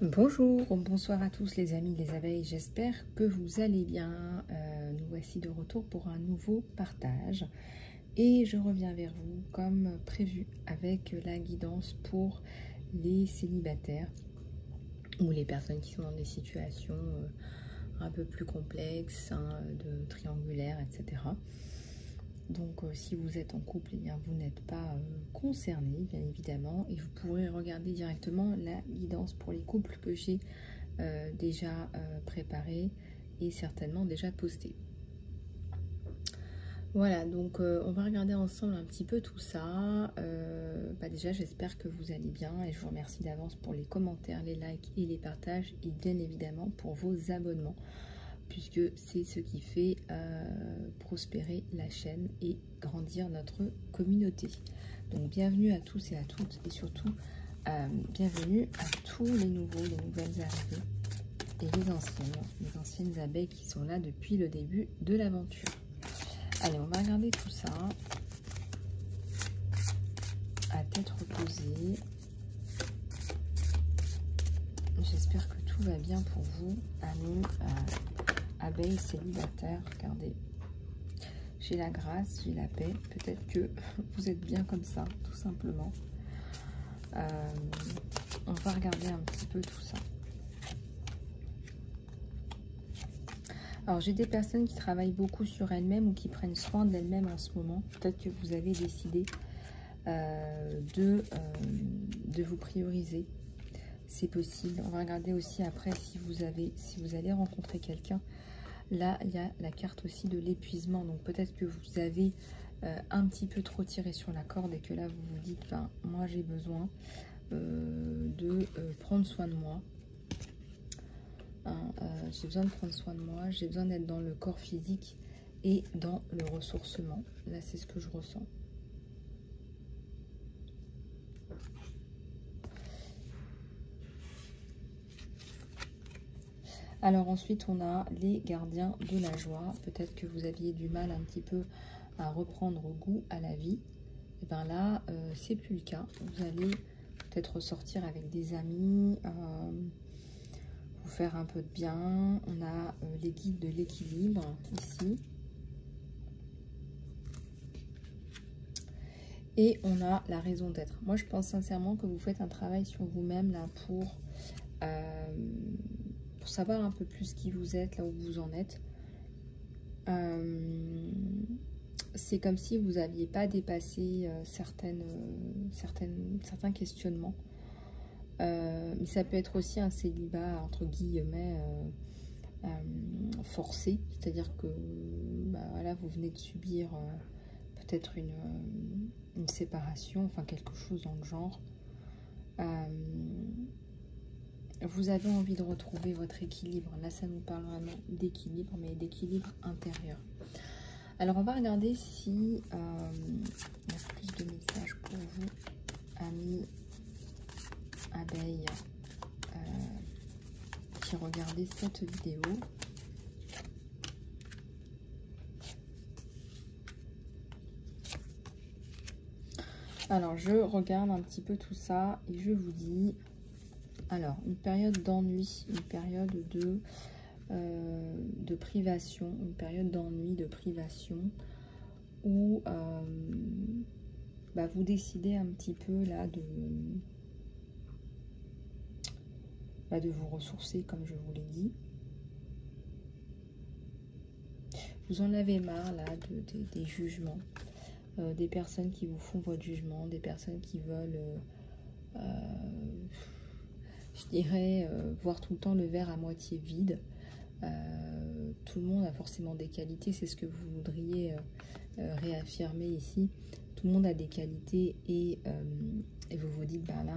Bonjour, bonsoir à tous les amis des abeilles, j'espère que vous allez bien. Nous voici de retour pour un nouveau partage et je reviens vers vous comme prévu avec la guidance pour les célibataires ou les personnes qui sont dans des situations un peu plus complexes, de triangulaire, etc. Donc si vous êtes en couple, eh bien, vous n'êtes pas concerné, bien évidemment, et vous pourrez regarder directement la guidance pour les couples que j'ai déjà préparée et certainement déjà postée. Voilà, donc on va regarder ensemble un petit peu tout ça. Déjà, j'espère que vous allez bien et je vous remercie d'avance pour les commentaires, les likes et les partages et bien évidemment pour vos abonnements, puisque c'est ce qui fait prospérer la chaîne et grandir notre communauté. Donc bienvenue à tous et à toutes, et surtout bienvenue à tous les nouveaux, les nouvelles arrivées et les anciennes abeilles qui sont là depuis le début de l'aventure. Allez, on va regarder tout ça à tête reposée. J'espère que tout va bien pour vous, amis abeilles célibataires. Regardez, j'ai la grâce, j'ai la paix. Peut-être que vous êtes bien comme ça, tout simplement. On va regarder un petit peu tout ça. Alors, j'ai des personnes qui travaillent beaucoup sur elles-mêmes ou qui prennent soin d'elles-mêmes en ce moment. Peut-être que vous avez décidé de vous prioriser. C'est possible. On va regarder aussi après si vous allez rencontrer quelqu'un. Là, il y a la carte aussi de l'épuisement. Donc, peut-être que vous avez un petit peu trop tiré sur la corde et que là, vous vous dites, ben, moi, j'ai besoin de prendre soin de moi. J'ai besoin de prendre soin de moi. J'ai besoin d'être dans le corps physique et dans le ressourcement. Là, c'est ce que je ressens. Alors ensuite, on a les gardiens de la joie. Peut-être que vous aviez du mal un petit peu à reprendre goût à la vie. Et bien là, c'est plus le cas. Vous allez peut-être ressortir avec des amis, vous faire un peu de bien. On a les guides de l'équilibre ici. Et on a la raison d'être. Moi, je pense sincèrement que vous faites un travail sur vous-même là pour savoir un peu plus qui vous êtes, là où vous en êtes. C'est comme si vous n'aviez pas dépassé certains questionnements. Mais ça peut être aussi un célibat, entre guillemets, forcé. C'est-à-dire que voilà, vous venez de subir peut-être une séparation, enfin quelque chose dans le genre. Vous avez envie de retrouver votre équilibre. Là, ça nous parle vraiment d'équilibre, mais d'équilibre intérieur. Alors, on va regarder si il y a plus de messages pour vous, amis abeilles, qui regardez cette vidéo. Alors, je regarde un petit peu tout ça et je vous dis... Alors, une période d'ennui, une période de privation, une période d'ennui, de privation, où vous décidez un petit peu là de vous ressourcer, comme je vous l'ai dit. Vous en avez marre là des jugements, des personnes qui vous font votre jugement, des personnes qui veulent... je dirais voir tout le temps le verre à moitié vide. Tout le monde a forcément des qualités, c'est ce que vous voudriez réaffirmer ici. Tout le monde a des qualités et vous vous dites, ben là,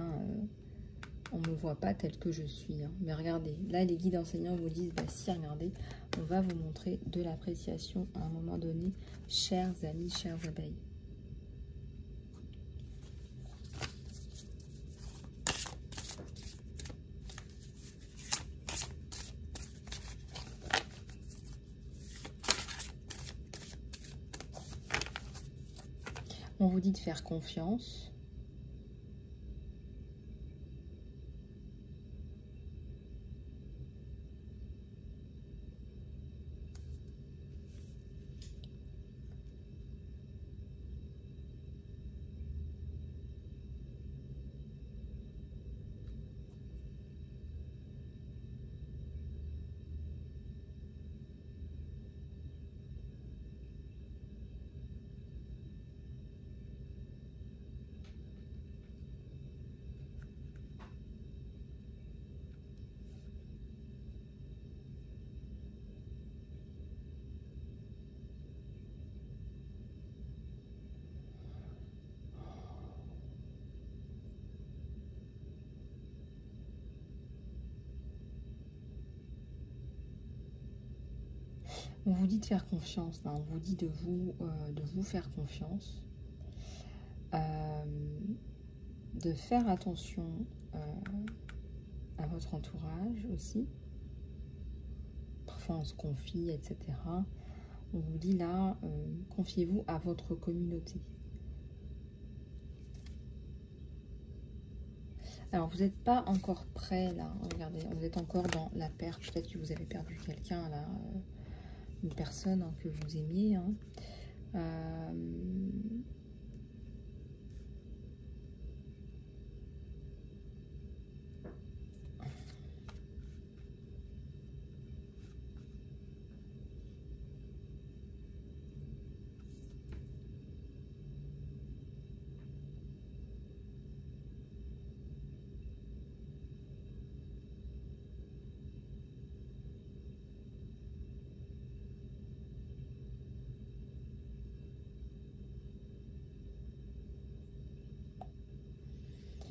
on ne me voit pas tel que je suis. Hein. Mais regardez, là les guides enseignants vous disent, si, regardez, on va vous montrer de l'appréciation à un moment donné, chers amis, chères abeilles. On vous dit de faire confiance. On vous dit de faire confiance, hein. On vous dit de vous faire confiance, de faire attention à votre entourage aussi. Parfois on se confie, etc. On vous dit là, confiez-vous à votre communauté. Alors, vous n'êtes pas encore prêt, là. Regardez, vous êtes encore dans la perte. Peut-être que vous avez perdu quelqu'un, là. Une personne, hein, que vous aimiez. Hein.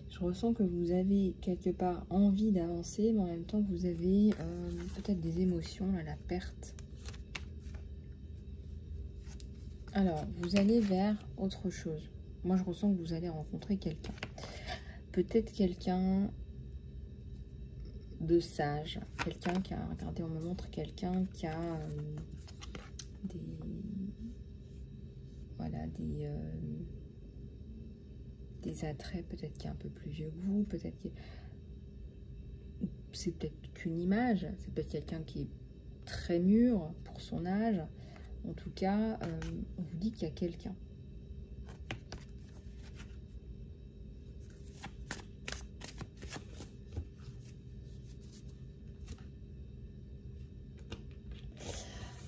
Je ressens que vous avez quelque part envie d'avancer, mais en même temps vous avez peut-être des émotions, là, la perte. Alors, vous allez vers autre chose. Moi, je ressens que vous allez rencontrer quelqu'un. Peut-être quelqu'un de sage. Quelqu'un qui a... Regardez, on me montre quelqu'un qui a voilà, des attraits, peut-être qui est un peu plus vieux que vous, peut-être que c'est peut-être qu'une image, c'est peut-être quelqu'un qui est très mûr pour son âge. En tout cas, on vous dit qu'il y a quelqu'un.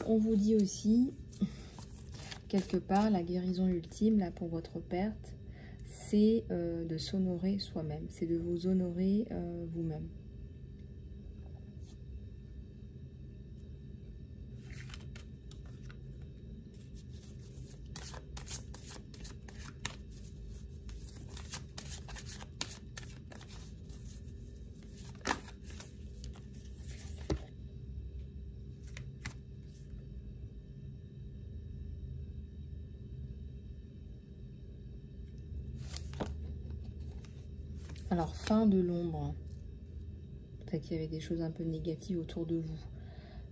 On vous dit aussi, quelque part, la guérison ultime, là, pour votre perte, c'est de s'honorer soi-même, c'est de vous honorer vous-même. Alors, fin de l'ombre. Peut-être qu'il y avait des choses un peu négatives autour de vous.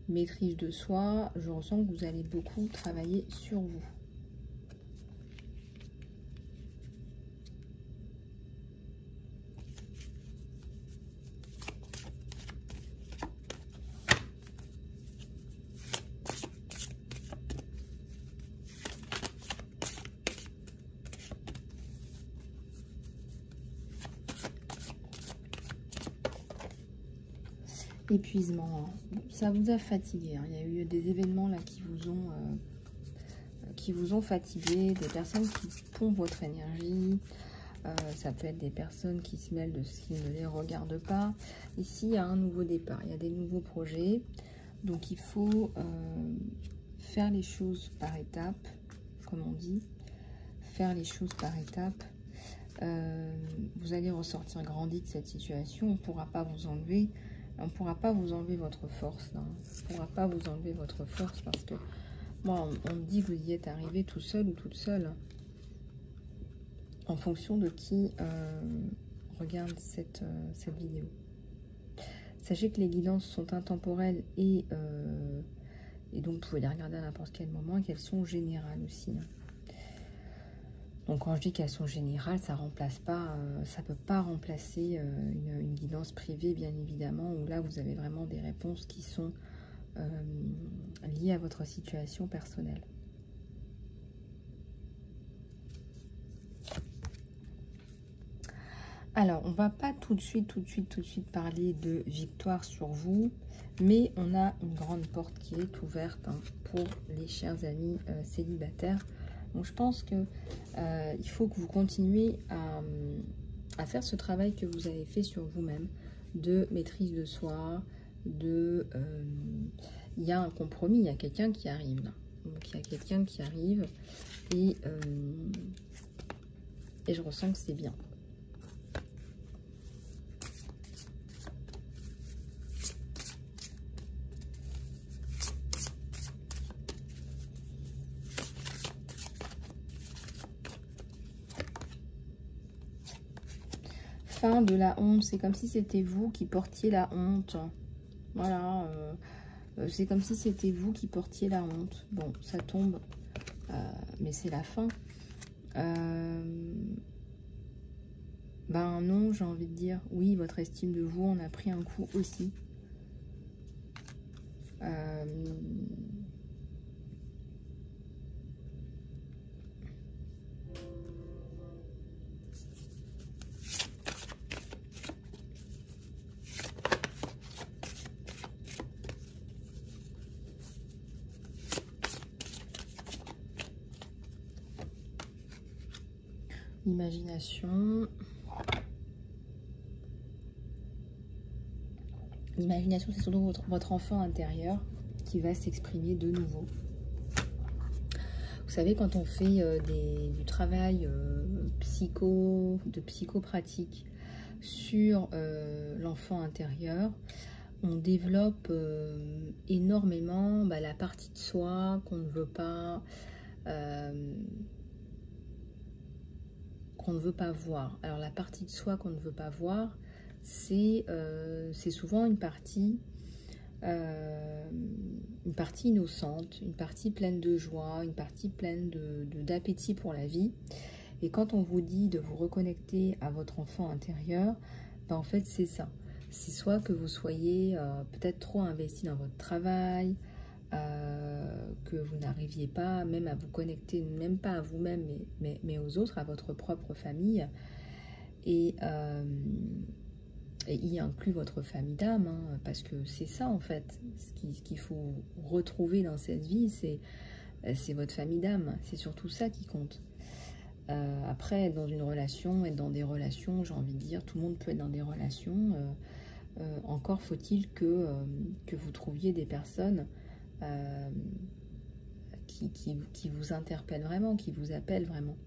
Maîtrise de soi, je ressens que vous allez beaucoup travailler sur vous. Épuisement, ça vous a fatigué, hein. Il y a eu des événements là qui vous ont fatigué, des personnes qui pompent votre énergie, ça peut être des personnes qui se mêlent de ce qui ne les regarde pas. Ici, il y a un nouveau départ, il y a des nouveaux projets, donc il faut faire les choses par étapes, comme on dit, faire les choses par étapes. Vous allez ressortir grandi de cette situation, on ne pourra pas vous enlever. On ne pourra pas vous enlever votre force. Hein. On ne pourra pas vous enlever votre force parce que moi, on me dit que vous y êtes arrivé tout seul ou toute seule. En fonction de qui regarde cette vidéo. Sachez que les guidances sont intemporelles et donc vous pouvez les regarder à n'importe quel moment et qu'elles sont générales aussi. Hein. Donc quand je dis qu'elles sont générales, ça remplace pas, ça peut pas remplacer une guidance privée, bien évidemment, où là vous avez vraiment des réponses qui sont liées à votre situation personnelle. Alors, on va pas tout de suite parler de victoire sur vous, mais on a une grande porte qui est ouverte, hein, pour les chers amis célibataires. Donc je pense que il faut que vous continuez à faire ce travail que vous avez fait sur vous-même, de maîtrise de soi, il y a un compromis, il y a quelqu'un qui arrive là. Donc il y a quelqu'un qui arrive et je ressens que c'est bien. fin de la honte. C'est comme si c'était vous qui portiez la honte. Voilà. C'est comme si c'était vous qui portiez la honte. Bon, ça tombe. Mais c'est la fin. Ben non, j'ai envie de dire. Oui, votre estime de vous en a pris un coup aussi. Imagination. L'imagination, c'est surtout votre enfant intérieur qui va s'exprimer de nouveau. Vous savez, quand on fait du travail de psychopratique sur l'enfant intérieur, on développe énormément la partie de soi qu'on ne veut pas voir. Alors la partie de soi qu'on ne veut pas voir, c'est souvent une partie innocente, une partie pleine de joie, une partie pleine d'appétit pour la vie. Et quand on vous dit de vous reconnecter à votre enfant intérieur, ben en fait c'est ça. C'est soit que vous soyez peut-être trop investi dans votre travail, que vous n'arriviez pas même à vous connecter, même pas à vous-même, mais aux autres, à votre propre famille. Et y inclut votre famille d'âme, hein, parce que c'est ça en fait, ce qu'il faut retrouver dans cette vie, c'est votre famille d'âme, c'est surtout ça qui compte. Après, être dans une relation, être dans des relations, j'ai envie de dire, tout le monde peut être dans des relations, encore faut-il que vous trouviez des personnes qui vous interpellent vraiment, qui vous appellent vraiment.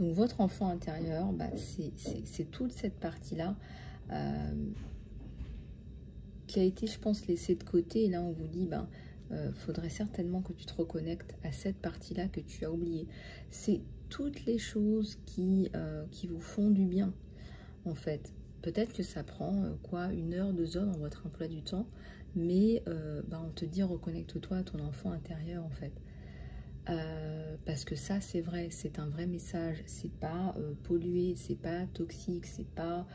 Donc votre enfant intérieur, c'est toute cette partie-là qui a été, je pense, laissée de côté. Et là, on vous dit, faudrait certainement que tu te reconnectes à cette partie-là que tu as oubliée. C'est toutes les choses qui vous font du bien, en fait. Peut-être que ça prend, 1 heure, 2 heures dans votre emploi du temps, mais on te dit, reconnecte-toi à ton enfant intérieur, en fait. Parce que ça, c'est vrai, c'est un vrai message. C'est pas pollué, c'est pas toxique, c'est pas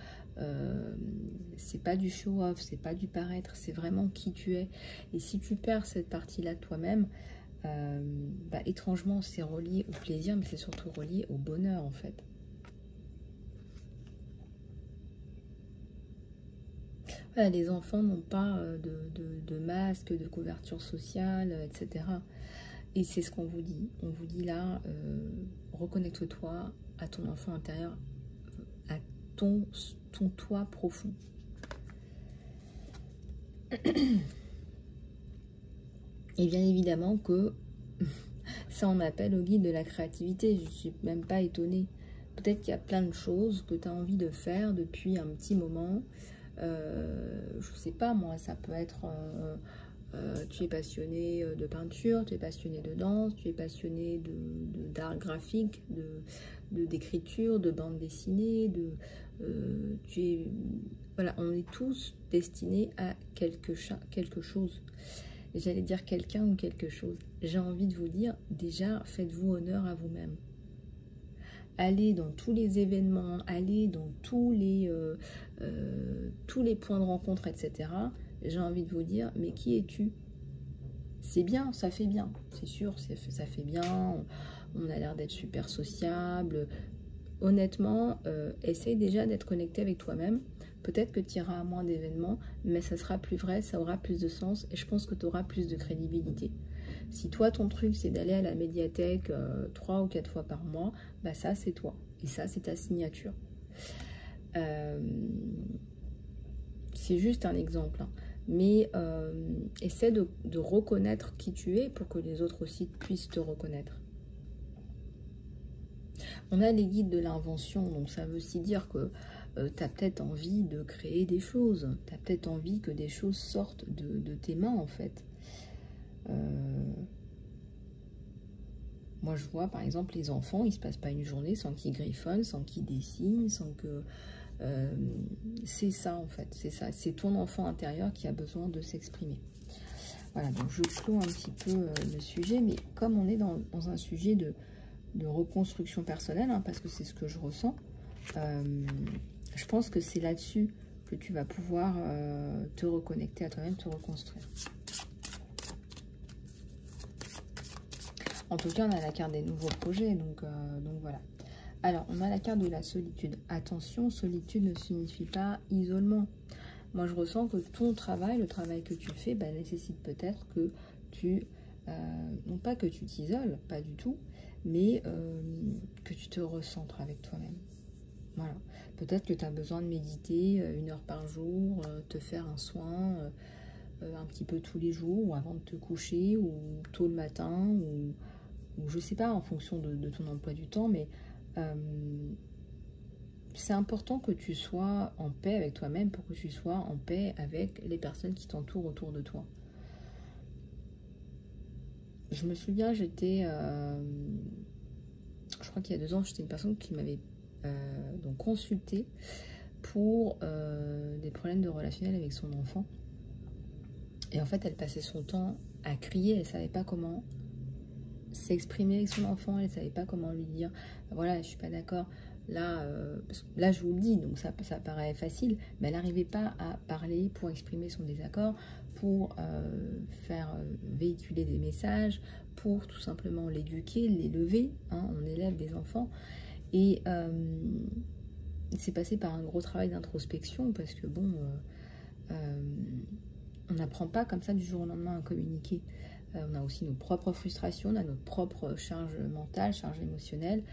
du show-off, c'est pas du paraître, c'est vraiment qui tu es. Et si tu perds cette partie-là de toi-même, étrangement, c'est relié au plaisir, mais c'est surtout relié au bonheur, en fait. Voilà, les enfants n'ont pas de masque, de couverture sociale, etc. Et c'est ce qu'on vous dit. On vous dit là, reconnecte-toi à ton enfant intérieur, à ton toi profond. Et bien évidemment que ça en appelle au guide de la créativité. Je ne suis même pas étonnée. Peut-être qu'il y a plein de choses que tu as envie de faire depuis un petit moment. Je ne sais pas, moi, ça peut être... tu es passionné de peinture, tu es passionné de danse, tu es passionné d'art graphique, d'écriture, de bande dessinée, voilà, on est tous destinés à quelque chose. J'allais dire quelqu'un ou quelque chose. J'ai envie de vous dire, déjà, faites-vous honneur à vous-même. Allez dans tous les événements, allez dans tous les points de rencontre, etc. J'ai envie de vous dire, mais qui es-tu? C'est bien, ça fait bien, c'est sûr, ça fait bien, on a l'air d'être super sociable. Honnêtement, essaye déjà d'être connecté avec toi-même. Peut-être que tu iras à moins d'événements, mais ça sera plus vrai, ça aura plus de sens, et je pense que tu auras plus de crédibilité. Si toi, ton truc, c'est d'aller à la médiathèque 3 ou 4 fois par mois, ça, c'est toi. Et ça, c'est ta signature. C'est juste un exemple, hein. Mais essaie de reconnaître qui tu es pour que les autres aussi puissent te reconnaître. On a les guides de l'invention, donc ça veut aussi dire que tu as peut-être envie de créer des choses. Tu as peut-être envie que des choses sortent de tes mains, en fait. Moi, je vois, par exemple, les enfants, il ne se passe pas une journée sans qu'ils griffonnent, sans qu'ils dessinent, sans que... c'est ça, en fait, c'est ça. C'est ton enfant intérieur qui a besoin de s'exprimer. Voilà, donc je clôt un petit peu le sujet, mais comme on est dans un sujet de reconstruction personnelle, hein, parce que c'est ce que je ressens, je pense que c'est là-dessus que tu vas pouvoir te reconnecter à toi-même, te reconstruire. En tout cas, on a la carte des nouveaux projets, donc voilà. Alors, on a la carte de la solitude. Attention, solitude ne signifie pas isolement. Moi, je ressens que ton travail, le travail que tu fais, bah, nécessite peut-être que tu... non pas que tu t'isoles, pas du tout, mais que tu te recentres avec toi-même. Voilà. Peut-être que tu as besoin de méditer 1 heure par jour, te faire un soin un petit peu tous les jours, ou avant de te coucher, ou tôt le matin, ou je sais pas, en fonction de ton emploi du temps, mais c'est important que tu sois en paix avec toi-même pour que tu sois en paix avec les personnes qui t'entourent autour de toi. Je me souviens, j'étais, je crois qu'il y a 2 ans, j'étais une personne qui m'avait donc consultée pour des problèmes de relationnel avec son enfant. Et en fait, elle passait son temps à crier, elle ne savait pas comment s'exprimer avec son enfant, elle ne savait pas comment lui dire, voilà, je ne suis pas d'accord, là, là je vous le dis, donc ça paraît facile, mais elle n'arrivait pas à parler pour exprimer son désaccord, pour faire véhiculer des messages, pour tout simplement l'éduquer, l'élever, hein, on élève des enfants, et c'est passé par un gros travail d'introspection, parce que bon, on n'apprend pas comme ça du jour au lendemain à communiquer. On a aussi nos propres frustrations, on a notre propre charge mentale, charge émotionnelle.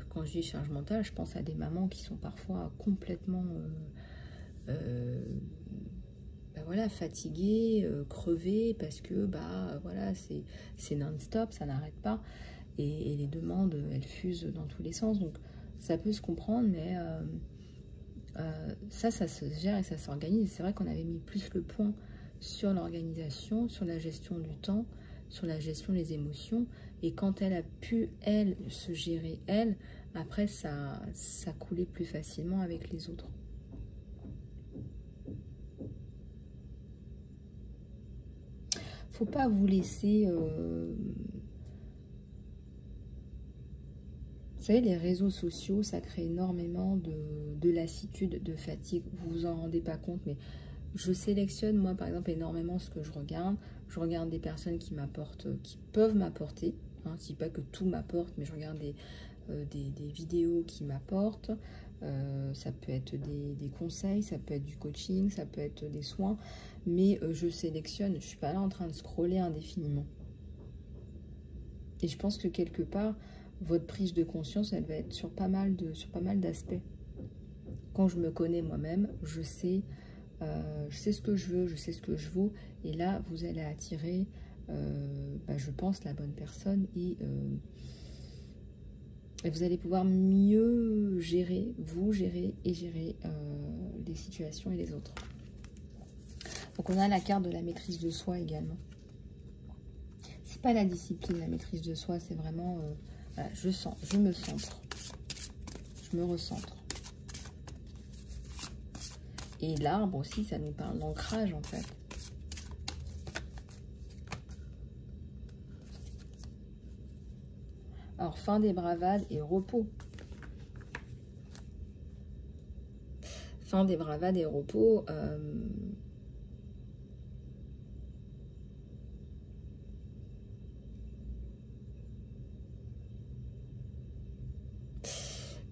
Quand je dis charge mentale, je pense à des mamans qui sont parfois complètement bah voilà, fatiguées, crevées, parce que bah voilà, c'est non-stop, ça n'arrête pas. Et les demandes, elles fusent dans tous les sens. Donc ça peut se comprendre, mais ça se gère et ça s'organise. C'est vrai qu'on avait mis plus le point sur l'organisation, sur la gestion du temps, sur la gestion des émotions. Et quand elle a pu, elle, se gérer, elle, après, ça coulait plus facilement avec les autres. Faut pas vous laisser... Vous savez, les réseaux sociaux, ça crée énormément de lassitude, de fatigue. Vous vous en rendez pas compte, mais... Je sélectionne, moi, par exemple, énormément ce que je regarde. Je regarde des personnes qui m'apportent, qui peuvent m'apporter. Hein, je ne dis pas que tout m'apporte, mais je regarde des vidéos qui m'apportent. Ça peut être des conseils, ça peut être du coaching, ça peut être des soins. Mais je sélectionne, je ne suis pas là en train de scroller indéfiniment. Et je pense que quelque part, votre prise de conscience, elle va être sur pas mal d'aspects. Quand je me connais moi-même, je sais ce que je veux, je sais ce que je vaux, et là vous allez attirer, bah, je pense, la bonne personne, et vous allez pouvoir mieux gérer, vous gérer et gérer les situations et les autres. Donc on a la carte de la maîtrise de soi également. C'est pas la discipline, la maîtrise de soi, c'est vraiment, voilà, je me centre, je me recentre. Et l'arbre aussi, ça nous parle d'ancrage en fait. Alors, fin des bravades et repos. Fin des bravades et repos.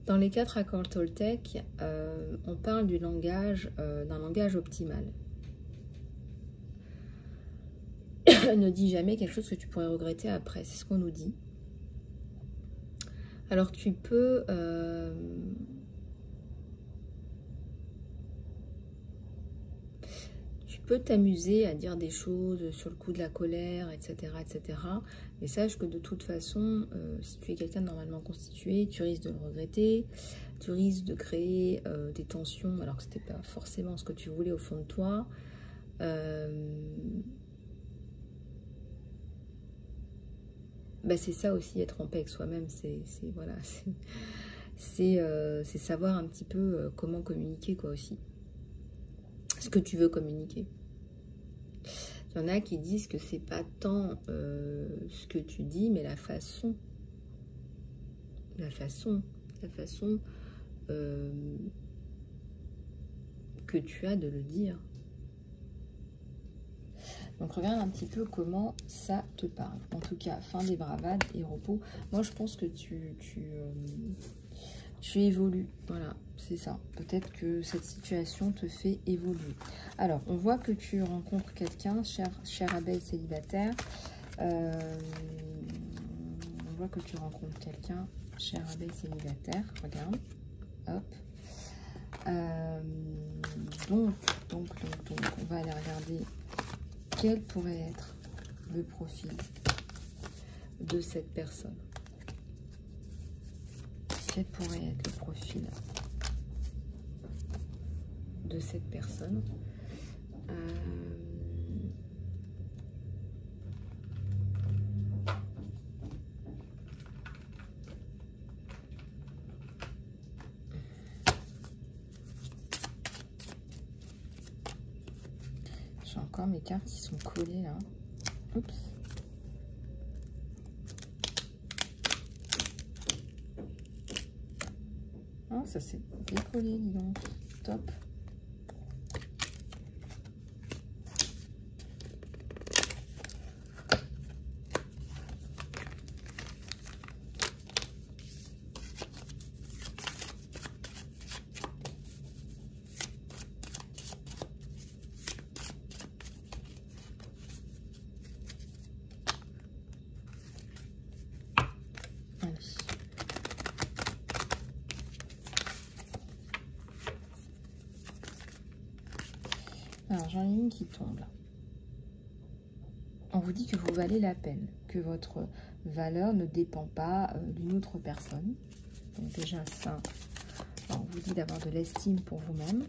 Dans les 4 accords Toltec, on parle du langage, d'un langage optimal. Ne dis jamais quelque chose que tu pourrais regretter après, c'est ce qu'on nous dit. Alors tu peux t'amuser à dire des choses sur le coup de la colère, etc., etc. Mais sache que de toute façon, si tu es quelqu'un de normalement constitué, tu risques de le regretter, tu risques de créer des tensions alors que ce n'était pas forcément ce que tu voulais au fond de toi. bah, c'est ça aussi, être en paix avec soi-même, voilà, c'est savoir un petit peu comment communiquer, quoi, aussi. Ce que tu veux communiquer. Il y en a qui disent que c'est pas tant ce que tu dis, mais la façon que tu as de le dire. Donc regarde un petit peu comment ça te parle. En tout cas, fin des bravades et repos. Moi, je pense que tu évolues. Voilà, c'est ça. Peut-être que cette situation te fait évoluer. Alors, on voit que tu rencontres quelqu'un, chère abeille célibataire. On voit que tu rencontres quelqu'un, chère abeille célibataire. Regarde. Hop. Donc, on va aller regarder quel pourrait être le profil de cette personne. Quel pourrait être le profil de cette personne? J'ai encore mes cartes qui sont collées là. Oups. Ah, ça s'est décollé, dis donc. Top. Alors, j'en ai une qui tombe là. On vous dit que vous valez la peine, que votre valeur ne dépend pas d'une autre personne. Donc déjà ça, on vous dit d'avoir de l'estime pour vous-même.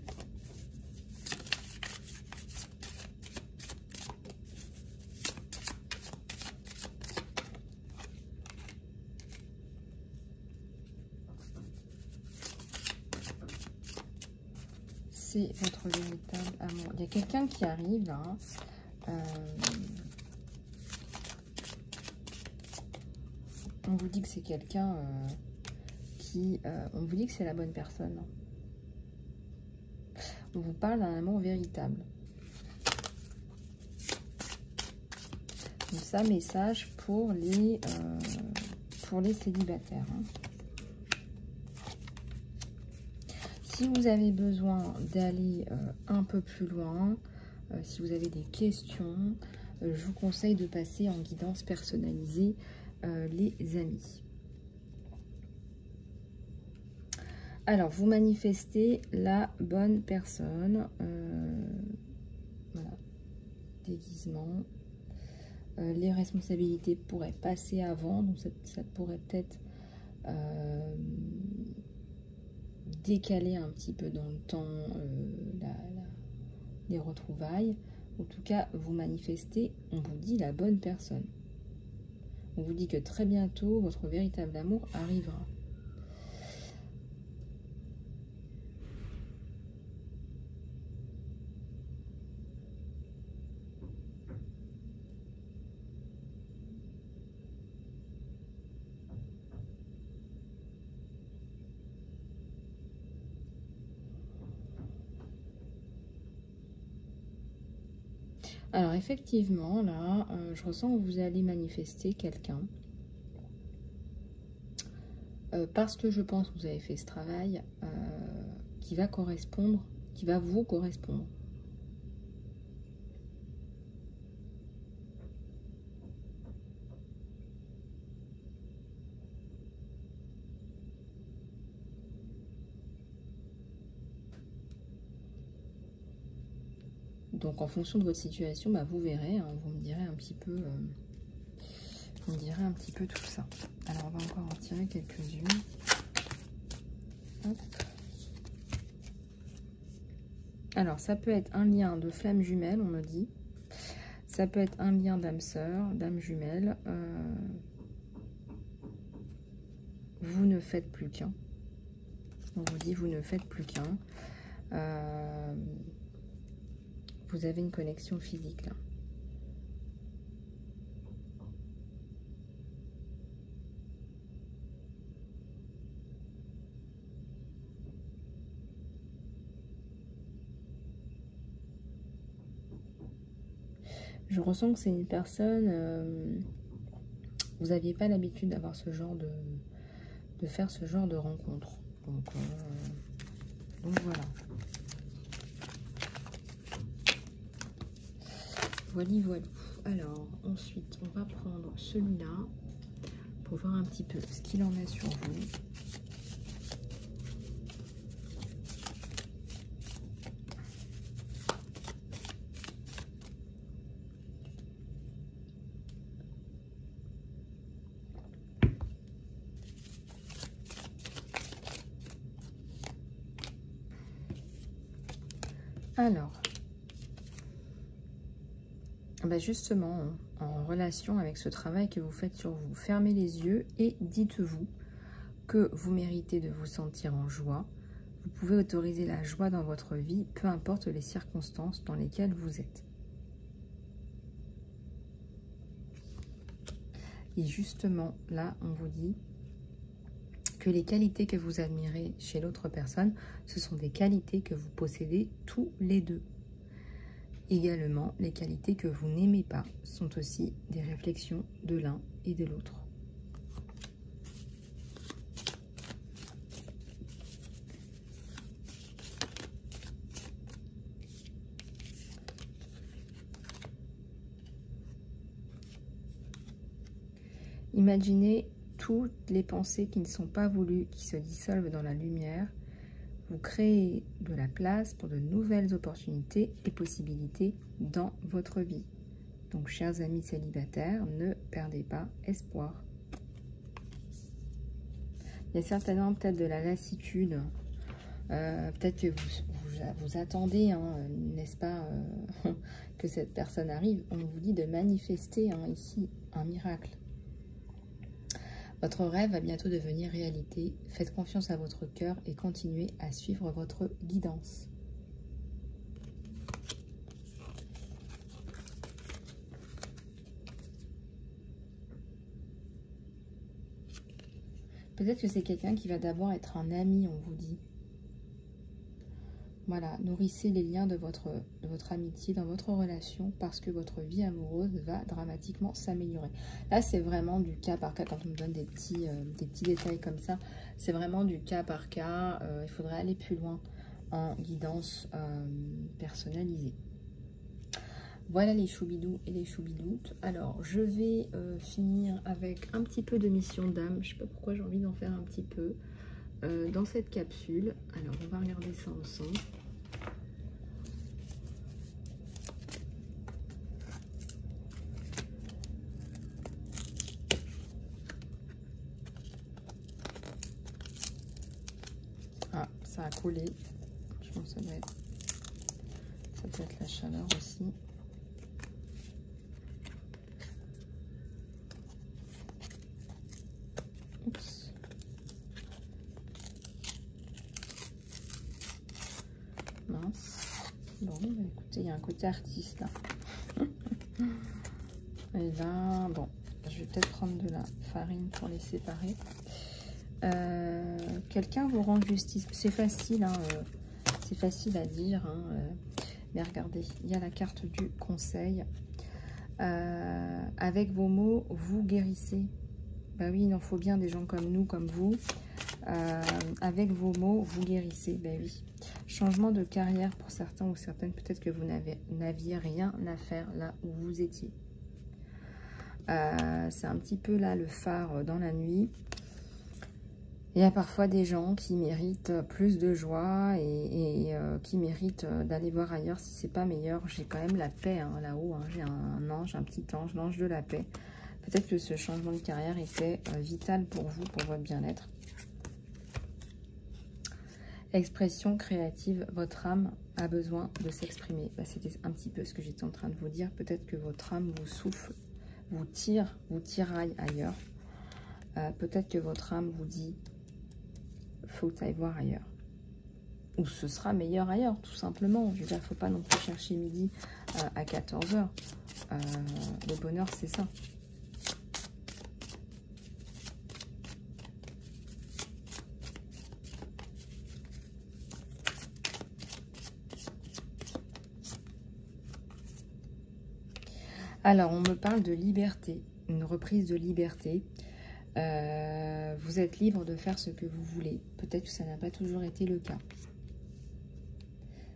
C'est votre véritable amour. Il y a quelqu'un qui arrive là. On vous dit que c'est quelqu'un qui... on vous dit que c'est la bonne personne. On vous parle d'un amour véritable. Donc ça, message pour les célibataires. Hein. Si vous avez besoin d'aller un peu plus loin, si vous avez des questions, je vous conseille de passer en guidance personnalisée, les amis. Alors, vous manifestez la bonne personne. Voilà. Déguisement. Les responsabilités pourraient passer avant, donc ça pourrait peut-être décaler un petit peu dans le temps les retrouvailles. En tout cas, vous manifestez, on vous dit la bonne personne. On vous dit que très bientôt, votre véritable amour arrivera. Alors effectivement, là, je ressens que vous allez manifester quelqu'un. Parce que je pense que vous avez fait ce travail qui va correspondre, qui va vous correspondre. Donc en fonction de votre situation, bah, vous verrez, hein, vous me direz un petit peu, tout ça. Alors on va encore en tirer quelques-unes. Alors ça peut être un lien de flamme jumelle, on me dit. Ça peut être un lien d'âme sœur, d'âme jumelle. vous ne faites plus qu'un. On vous dit, vous ne faites plus qu'un. Vous avez une connexion physique là. Je ressens que c'est une personne, vous n'aviez pas l'habitude d'avoir ce genre de faire ce genre de rencontre. Donc voilà. Voilà. Alors, ensuite, on va prendre celui-là pour voir un petit peu ce qu'il en est sur vous. Alors, ben justement, en relation avec ce travail que vous faites sur vous, fermez les yeux et dites-vous que vous méritez de vous sentir en joie. Vous pouvez autoriser la joie dans votre vie, peu importe les circonstances dans lesquelles vous êtes. Et justement, là, on vous dit que les qualités que vous admirez chez l'autre personne, ce sont des qualités que vous possédez tous les deux. Également, les qualités que vous n'aimez pas sont aussi des réflexions de l'un et de l'autre. Imaginez toutes les pensées qui ne sont pas voulues, qui se dissolvent dans la lumière. Vous créez de la place pour de nouvelles opportunités et possibilités dans votre vie. Donc, chers amis célibataires, ne perdez pas espoir. Il y a certainement peut-être de la lassitude. Peut-être que vous attendez, hein, n'est-ce pas, que cette personne arrive. On vous dit de manifester ici un miracle. Votre rêve va bientôt devenir réalité. Faites confiance à votre cœur et continuez à suivre votre guidance. Peut-être que c'est quelqu'un qui va d'abord être un ami, on vous dit. Voilà, nourrissez les liens de votre amitié dans votre relation parce que votre vie amoureuse va dramatiquement s'améliorer. Là, c'est vraiment du cas par cas. Quand on me donne des petits détails comme ça, c'est vraiment du cas par cas. Il faudrait aller plus loin en guidance personnalisée. Voilà les choubidous et les choubidoutes. Alors, je vais finir avec un petit peu de mission d'âme. Je ne sais pas pourquoi j'ai envie d'en faire un petit peu dans cette capsule. Alors, on va regarder ça ensemble. Ah, ça a collé. Je pense que ça doit être la chaleur aussi. Oups. Mince. Bon, bah, écoutez, il y a un côté artiste là. Et là, bon, je vais peut-être prendre de la farine pour les séparer. Quelqu'un vous rend justice. C'est facile, hein, c'est facile à dire, hein, mais regardez, il y a la carte du conseil. Avec vos mots, vous guérissez. Bah oui, il en faut bien des gens comme nous, comme vous. Avec vos mots, vous guérissez. Bah oui. Changement de carrière pour certains ou certaines. Peut-être que vous n'aviez rien à faire là où vous étiez. C'est un petit peu là le phare dans la nuit. Il y a parfois des gens qui méritent plus de joie et qui méritent d'aller voir ailleurs si c'est pas meilleur. J'ai quand même la paix hein, là-haut. Hein. J'ai un ange, un petit ange, l'ange de la paix. Peut-être que ce changement de carrière était vital pour vous, pour votre bien-être. Expression créative, votre âme a besoin de s'exprimer. Bah, c'était un petit peu ce que j'étais en train de vous dire. Peut-être que votre âme vous souffle, vous tiraille ailleurs. Peut-être que votre âme vous dit, faut que tu ailles voir ailleurs. Ou ce sera meilleur ailleurs, tout simplement. Je veux dire, il ne faut pas non plus chercher midi à 14 h. Le bonheur, c'est ça. Alors, on me parle de liberté, une reprise de liberté. Vous êtes libre de faire ce que vous voulez. Peut-être que ça n'a pas toujours été le cas.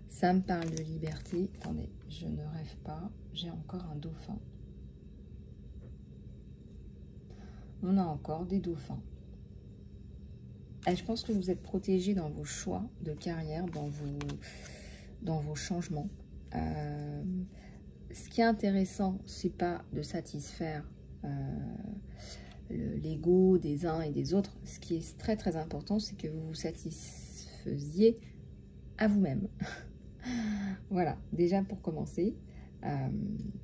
Ça me parle de liberté. Attendez, je ne rêve pas. J'ai encore un dauphin. On a encore des dauphins. Et je pense que vous êtes protégé dans vos choix de carrière, dans vos changements. Ce qui est intéressant, c'est pas de satisfaire l'ego des uns et des autres. Ce qui est très très important, c'est que vous vous satisfaisiez à vous-même. Voilà, déjà pour commencer.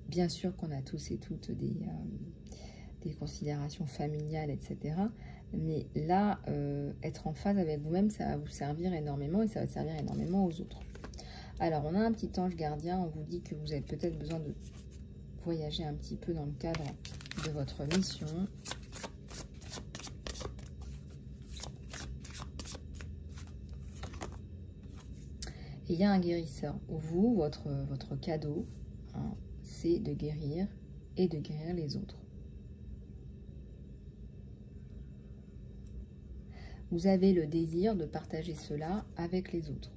Bien sûr qu'on a tous et toutes des considérations familiales, etc. Mais là, être en phase avec vous-même, ça va vous servir énormément et ça va servir énormément aux autres. Alors, on a un petit ange gardien, on vous dit que vous avez peut-être besoin de voyager un petit peu dans le cadre de votre mission. Et il y a un guérisseur. Vous, votre cadeau, hein, c'est de guérir et de guérir les autres. Vous avez le désir de partager cela avec les autres.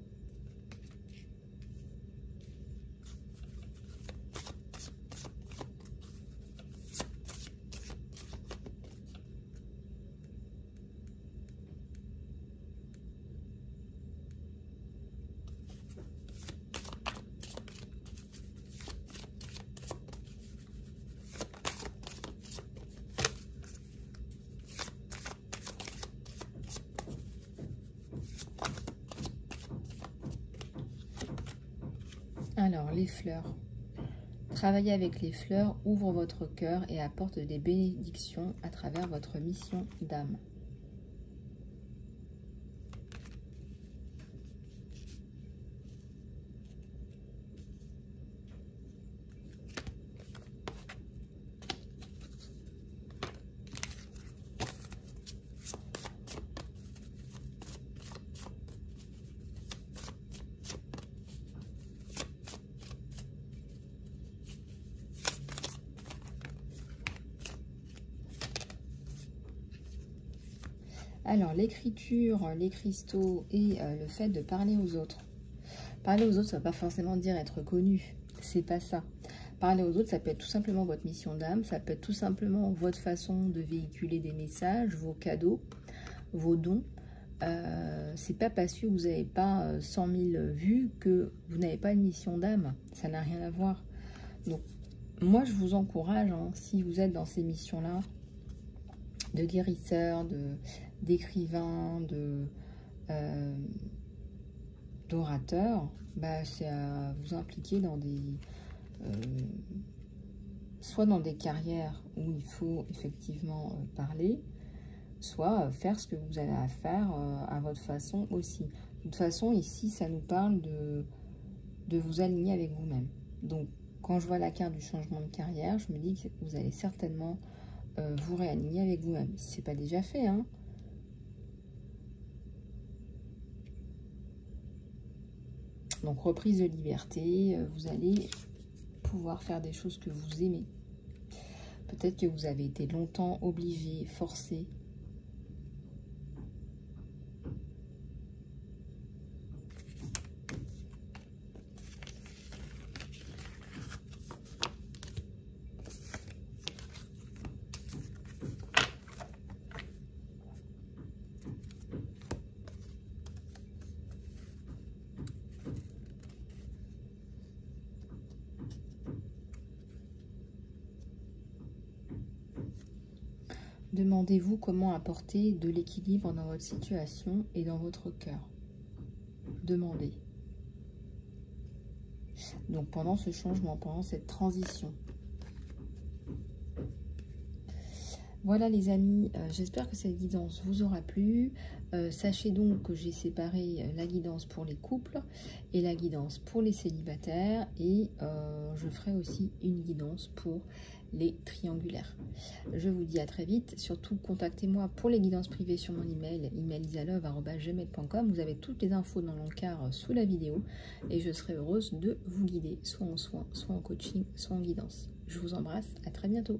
Alors, les fleurs. Travailler avec les fleurs ouvre votre cœur et apporte des bénédictions à travers votre mission d'âme. Alors, l'écriture, les cristaux et le fait de parler aux autres. Parler aux autres, ça ne va pas forcément dire être connu. C'est pas ça. Parler aux autres, ça peut être tout simplement votre mission d'âme. Ça peut être tout simplement votre façon de véhiculer des messages, vos cadeaux, vos dons. C'est pas parce que vous n'avez pas 100 000 vues que vous n'avez pas une mission d'âme. Ça n'a rien à voir. Donc, moi, je vous encourage, hein, si vous êtes dans ces missions-là, de guérisseurs, d'écrivains, d'orateurs, bah, c'est à vous impliquer dans soit dans des carrières où il faut effectivement parler, soit faire ce que vous avez à faire à votre façon aussi. De toute façon, ici, ça nous parle de vous aligner avec vous-même. Donc, quand je vois la carte du changement de carrière, je me dis que vous allez certainement vous réaligner avec vous-même. Si ce n'est pas déjà fait, hein. Donc, reprise de liberté, vous allez pouvoir faire des choses que vous aimez. Peut-être que vous avez été longtemps obligé, forcé. Demandez-vous comment apporter de l'équilibre dans votre situation et dans votre cœur. Demandez. Donc pendant ce changement, pendant cette transition. Voilà les amis, j'espère que cette guidance vous aura plu. Sachez donc que j'ai séparé la guidance pour les couples et la guidance pour les célibataires, et je ferai aussi une guidance pour les triangulaires. Je vous dis à très vite. Surtout contactez-moi pour les guidances privées sur mon email, emailisalove@gmail.com. Vous avez toutes les infos dans l'encart sous la vidéo et je serai heureuse de vous guider, soit en soins, soit en coaching, soit en guidance. Je vous embrasse, à très bientôt.